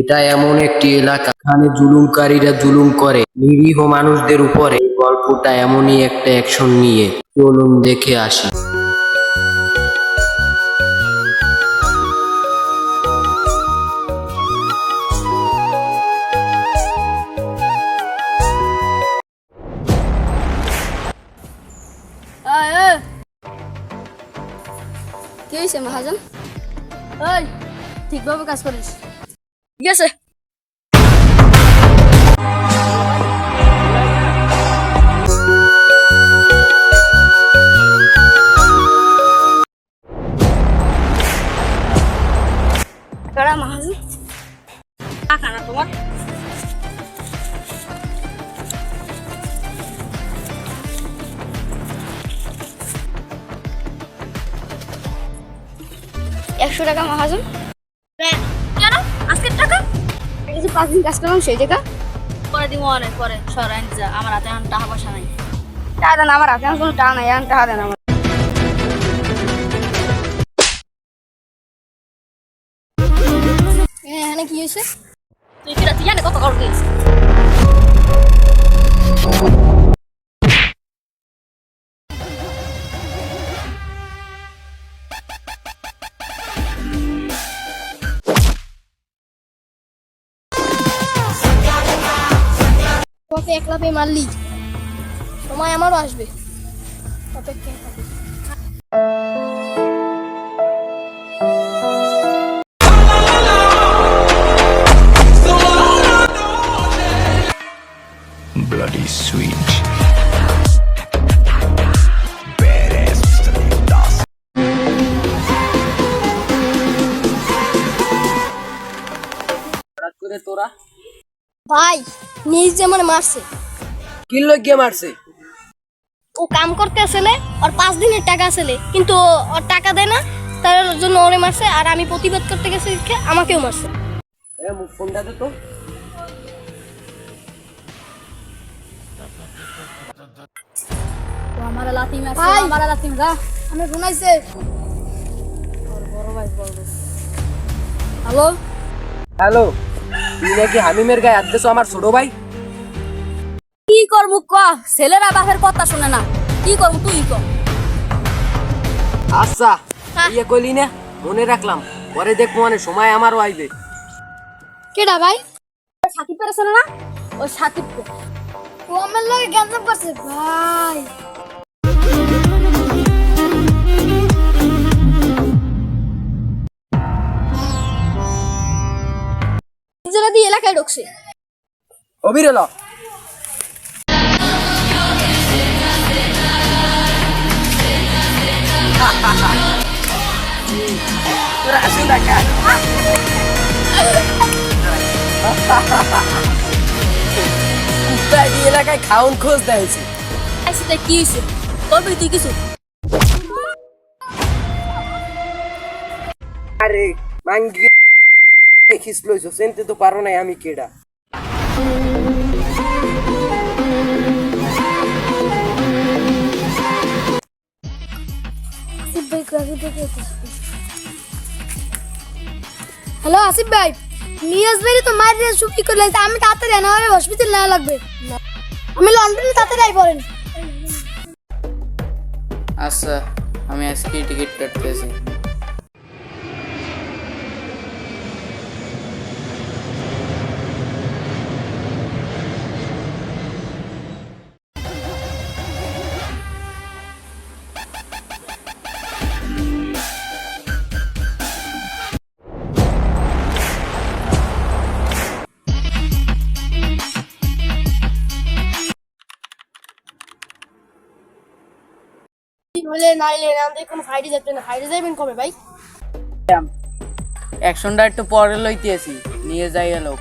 এটা এমন একটি এলাকা এখানে জুলুমকারীরা জুলুম করে নিরীহ মানুষদের উপরে। গল্পটা এমনই একটা অ্যাকশন নিয়ে, চলুন দেখে আসি। কি হয়েছে মহাজন? ওই ঠিকভাবে কাজ করিস, ঠিক আছে? মহাজন টাকা না তোমার? ৳100 মহাজন। কেন আজকের টাকা? 5 দিন কাজ করলাম সেই টাকা পরে দিব। অনেক পরে সরাইন যা, আমার হাতে এখন টাকা পয়সা নাই। টাকা দেন, আমার হাতে এখন কোনো টাকা নাই, এখন টাকা দেন আমার। এখানে কি হয়েছে? তুই কি রাতে জানে কত খরচ হয়েছে? তোকে একলা পেয়ে মারলি, সময় আমারও আসবে, অপেক্ষা কর। Bloody sweet. হঠাৎ করে তোরা ভাই নিজ যেমন মারছে, কি লইগে মারছে? ও কাম করতে আসলে, ওর 5 দিনের টাকা আসলে, কিন্তু ওর টাকা দেয় না, তার জন্য ওরে মারছে। আর আমি প্রতিবাদ করতে গেছি, আমাকেও মারছে। মুখ ফোনটা দে তো। আমার লাথি মারছে, আমার লাথি মারছে, আমি শুনাইছে। বড় ভাই বলবো। হ্যালো হ্যালো, তুই নাকি হামিমের গায়ে হাত দিছো আমার ছোট ভাই? কি করবো ক? ছেলেরা বাপের কথা শুনে না, কি করবো তুই ক? আচ্ছা ইয়ে কইলি না, মনে রাখলাম, পরে দেখবো মানে সময় আমারও আইবে। কেডা ভাই? সাকিব পেরেছে না? ও সাকিব ও আমার লগে গ্যাঞ্জাম করছে ভাই। নিজেরা দিয়ে এলাকায় ঢুকছে। অবির এলো। তোরা আসো না কেন? এই এলাকায় খাউন খোঁজ দেয়ছি। সেটা কি হয়েছে? করবি তুই কিছু? আরে মাঙ্গি দেখিস লইছো, চিনতে তো পারো নাই আমি কেডা। হ্যালো আসিফ ভাই, নিয়াজ ভাই তো মার দিয়ে ছুটি করে লাইছে, আমি তাড়াতাড়ি আনা হবে, হসপিটাল নেওয়া লাগবে। আমি লন্ডনে তাড়াতাড়ি আই পড়েন। আচ্ছা, আমি আজকে টিকিট কাটতেছি। বলে নাইলে আমাদের কোনো ফাইটে যেতে না। ফাইটে যাইবেন কবে ভাই? অ্যাকশনটা একটু পরে লইতেছি, নিয়ে যাই লোক।